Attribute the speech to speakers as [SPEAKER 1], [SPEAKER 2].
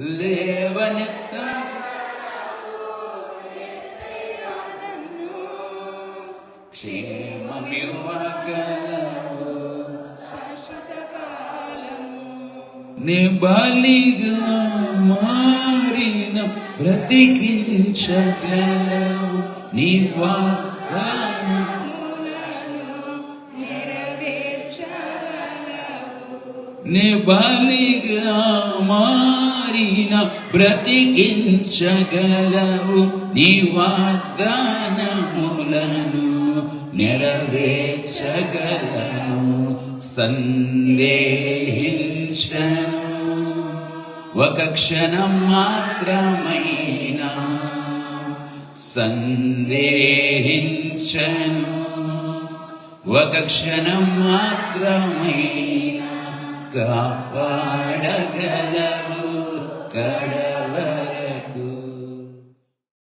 [SPEAKER 1] లేవనెత్త క్షేమమివ్వగలవు
[SPEAKER 2] శాశ్వత కాలము.
[SPEAKER 1] నే బలిగా మారిన బ్రతికించగలవు నీ వాగ్దానం నే బలిగా మారిన బ్రతికించగలవు నీ వాగ్దానములను నెరవేర్చగలను. సందేహించను ఒక క్షణం మాత్రమైనా, సందేహించను ఒక క్షణం మాత్రమైనా, కాపాడగలవు కడ